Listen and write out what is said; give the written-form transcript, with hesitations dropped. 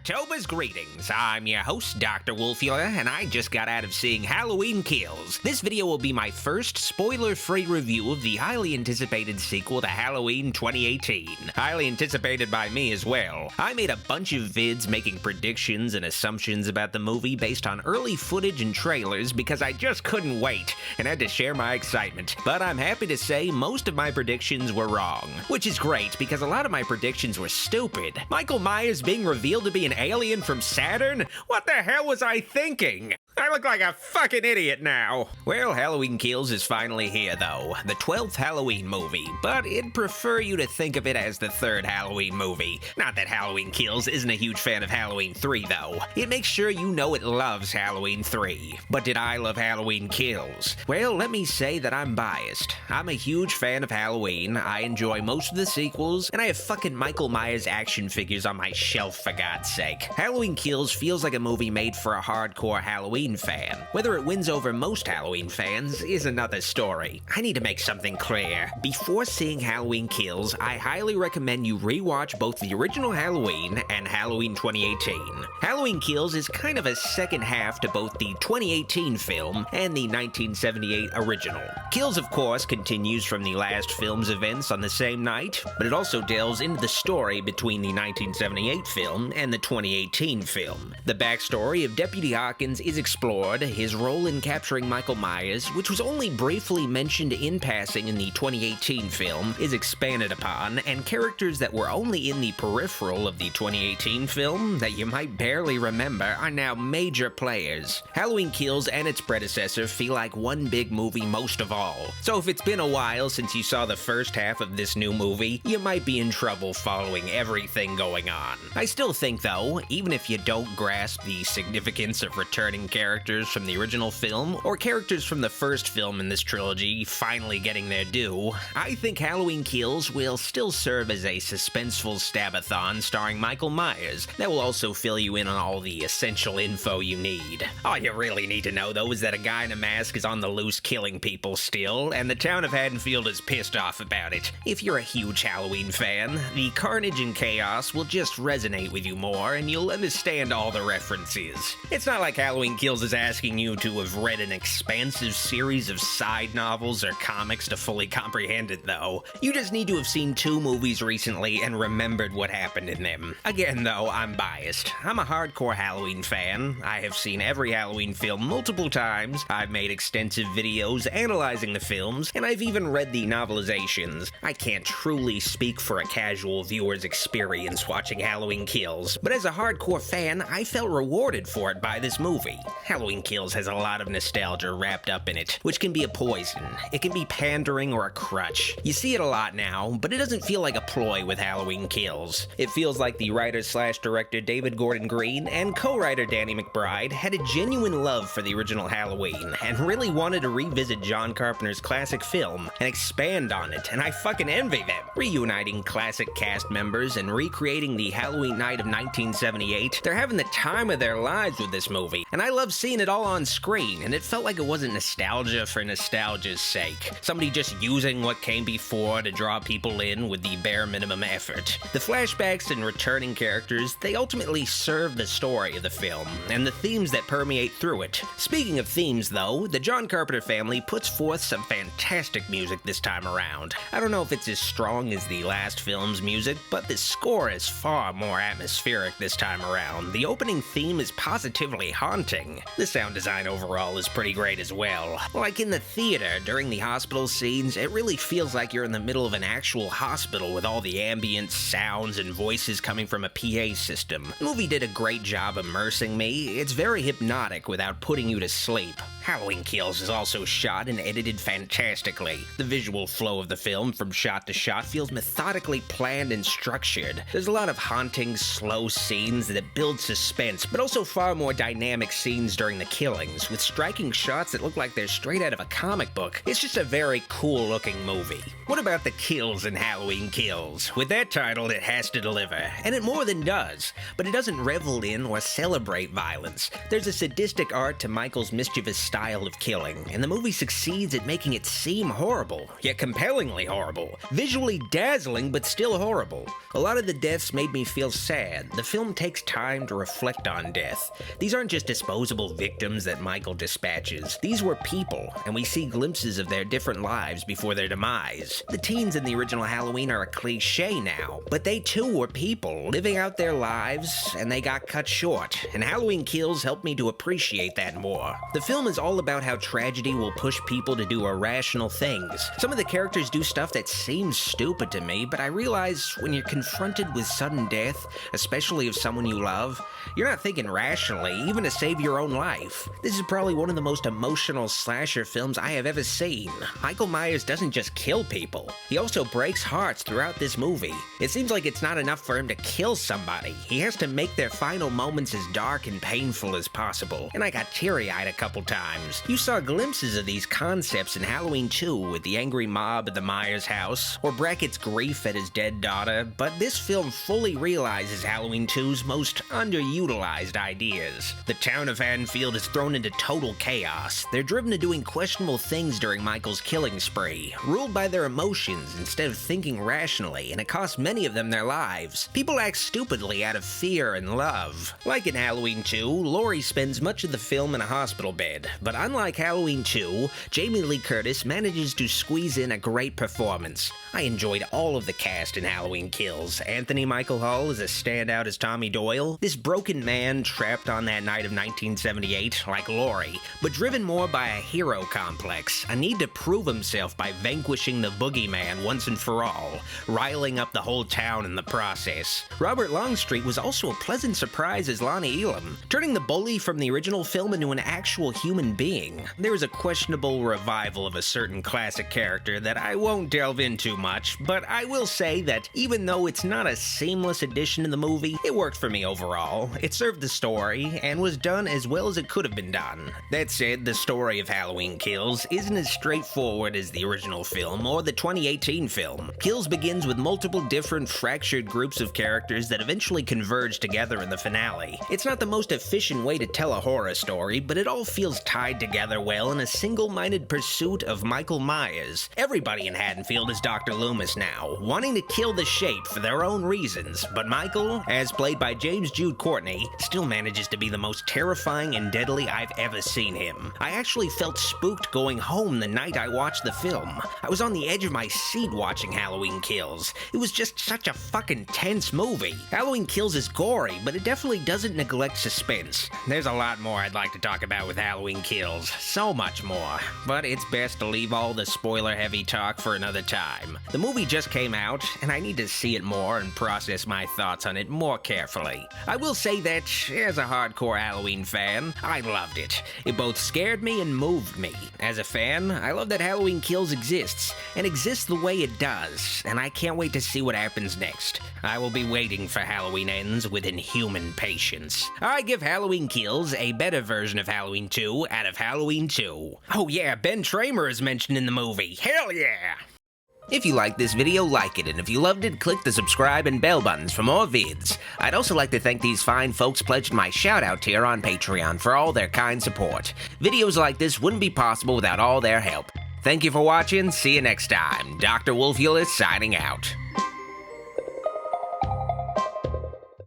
October's greetings. I'm your host, Dr. Wolfula, and I just got out of seeing Halloween Kills. This video will be my first spoiler-free review of the highly anticipated sequel to Halloween 2018. Highly anticipated by me as well. I made a bunch of vids making predictions and assumptions about the movie based on early footage and trailers because I just couldn't wait and had to share my excitement. But I'm happy to say most of my predictions were wrong, which is great because a lot of my predictions were stupid. Michael Myers being revealed to be an alien from Saturn? What the hell was I thinking? I look like a fucking idiot now. Well, Halloween Kills is finally here, though. The 12th Halloween movie, but I'd prefer you to think of it as the third Halloween movie. Not that Halloween Kills isn't a huge fan of Halloween 3, though. It makes sure you know it loves Halloween 3. But did I love Halloween Kills? Well, let me say that I'm biased. I'm a huge fan of Halloween, I enjoy most of the sequels, and I have fucking Michael Myers action figures on my shelf, for God's sake. Halloween Kills feels like a movie made for a hardcore Halloween fan. Whether it wins over most Halloween fans is another story. I need to make something clear. Before seeing Halloween Kills, I highly recommend you rewatch both the original Halloween and Halloween 2018. Halloween Kills is kind of a second half to both the 2018 film and the 1978 original. Kills, of course, continues from the last film's events on the same night, but it also delves into the story between the 1978 film and the 2018 film. The backstory of Deputy Hawkins is explored, his role in capturing Michael Myers, which was only briefly mentioned in passing in the 2018 film, is expanded upon, and characters that were only in the peripheral of the 2018 film that you might barely remember are now major players. Halloween Kills and its predecessor feel like one big movie most of all. So if it's been a while since you saw the first half of this new movie, you might be in trouble following everything going on. I still think, though, even if you don't grasp the significance of returning characters from the original film, or characters from the first film in this trilogy finally getting their due, I think Halloween Kills will still serve as a suspenseful stabathon starring Michael Myers that will also fill you in on all the essential info you need. All you really need to know, though, is that a guy in a mask is on the loose killing people still, and the town of Haddonfield is pissed off about it. If you're a huge Halloween fan, the carnage and chaos will just resonate with you more, and you'll understand all the references. It's not like Halloween Kills is asking you to have read an expansive series of side novels or comics to fully comprehend it, though. You just need to have seen 2 movies recently and remembered what happened in them. Again, though, I'm biased. I'm a hardcore Halloween fan. I have seen every Halloween film multiple times, I've made extensive videos analyzing the films, and I've even read the novelizations. I can't truly speak for a casual viewer's experience watching Halloween Kills, but as a hardcore fan, I felt rewarded for it by this movie. Halloween Kills has a lot of nostalgia wrapped up in it, which can be a poison. It can be pandering or a crutch. You see it a lot now, but it doesn't feel like a ploy with Halloween Kills. It feels like the writer/director David Gordon Green and co-writer Danny McBride had a genuine love for the original Halloween and really wanted to revisit John Carpenter's classic film and expand on it, and I fucking envy them. Reuniting classic cast members and recreating the Halloween night of 1978, they're having the time of their lives with this movie, and I love seeing it all on screen, and it felt like it wasn't nostalgia for nostalgia's sake. Somebody just using what came before to draw people in with the bare minimum effort. The flashbacks and returning characters, they ultimately serve the story of the film, and the themes that permeate through it. Speaking of themes, though, the John Carpenter family puts forth some fantastic music this time around. I don't know if it's as strong as the last film's music, but the score is far more atmospheric this time around. The opening theme is positively haunting. The sound design overall is pretty great as well. Like in the theater, during the hospital scenes, it really feels like you're in the middle of an actual hospital with all the ambient sounds and voices coming from a PA system. The movie did a great job immersing me. It's very hypnotic without putting you to sleep. Halloween Kills is also shot and edited fantastically. The visual flow of the film from shot to shot feels methodically planned and structured. There's a lot of haunting, slow scenes that build suspense, but also far more dynamic scenes during the killings, with striking shots that look like they're straight out of a comic book. It's just a very cool looking movie. What about the kills in Halloween Kills? With that title, it has to deliver, and it more than does, but it doesn't revel in or celebrate violence. There's a sadistic art to Michael's mischievous style style of killing, and the movie succeeds at making it seem horrible, yet compellingly horrible. Visually dazzling, but still horrible. A lot of the deaths made me feel sad. The film takes time to reflect on death. These aren't just disposable victims that Michael dispatches. These were people, and we see glimpses of their different lives before their demise. The teens in the original Halloween are a cliche now, but they too were people, living out their lives, and they got cut short, and Halloween Kills helped me to appreciate that more. The film is all about how tragedy will push people to do irrational things. Some of the characters do stuff that seems stupid to me, but I realize when you're confronted with sudden death, especially of someone you love, you're not thinking rationally, even to save your own life. This is probably one of the most emotional slasher films I have ever seen. Michael Myers doesn't just kill people, he also breaks hearts throughout this movie. It seems like it's not enough for him to kill somebody. He has to make their final moments as dark and painful as possible, and I got teary-eyed a couple times. You saw glimpses of these concepts in Halloween 2 with the angry mob at the Myers house, or Brackett's grief at his dead daughter, but this film fully realizes Halloween 2's most underutilized ideas. The town of Haddonfield is thrown into total chaos. They're driven to doing questionable things during Michael's killing spree, ruled by their emotions instead of thinking rationally, and it costs many of them their lives. People act stupidly out of fear and love. Like in Halloween 2, Laurie spends much of the film in a hospital bed, but unlike Halloween 2, Jamie Lee Curtis manages to squeeze in a great performance. I enjoyed all of the cast in Halloween Kills. Anthony Michael Hall is a standout as Tommy Doyle, this broken man trapped on that night of 1978 like Laurie, but driven more by a hero complex, a need to prove himself by vanquishing the boogeyman once and for all, riling up the whole town in the process. Robert Longstreet was also a pleasant surprise as Lonnie Elam, turning the bully from the original film into an actual human being. There is a questionable revival of a certain classic character that I won't delve into much, but I will say that even though it's not a seamless addition to the movie, it worked for me overall. It served the story, and was done as well as it could have been done. That said, the story of Halloween Kills isn't as straightforward as the original film or the 2018 film. Kills begins with multiple different fractured groups of characters that eventually converge together in the finale. It's not the most efficient way to tell a horror story, but it all feels tied together well in a single-minded pursuit of Michael Myers. Everybody in Haddonfield is Dr. Loomis now, wanting to kill the Shape for their own reasons, but Michael, as played by James Jude Courtney, still manages to be the most terrifying and deadly I've ever seen him. I actually felt spooked going home the night I watched the film. I was on the edge of my seat watching Halloween Kills. It was just such a fucking tense movie. Halloween Kills is gory, but it definitely doesn't neglect suspense. There's a lot more I'd like to talk about with Halloween Kills, so much more, but it's best to leave all the spoiler-heavy talk for another time. The movie just came out, and I need to see it more and process my thoughts on it more carefully. I will say that, as a hardcore Halloween fan, I loved it. It both scared me and moved me. As a fan, I love that Halloween Kills exists, and exists the way it does, and I can't wait to see what happens next. I will be waiting for Halloween Ends with inhuman patience. I give Halloween Kills a better version of Halloween 2 out of Halloween 2. Oh yeah, Ben Tramer is mentioned in the movie. Hell yeah! If you liked this video, like it, and if you loved it, click the subscribe and bell buttons for more vids. I'd also like to thank these fine folks pledged my shout-out tier on Patreon for all their kind support. Videos like this wouldn't be possible without all their help. Thank you for watching, see you next time. Dr. Wolfula signing out.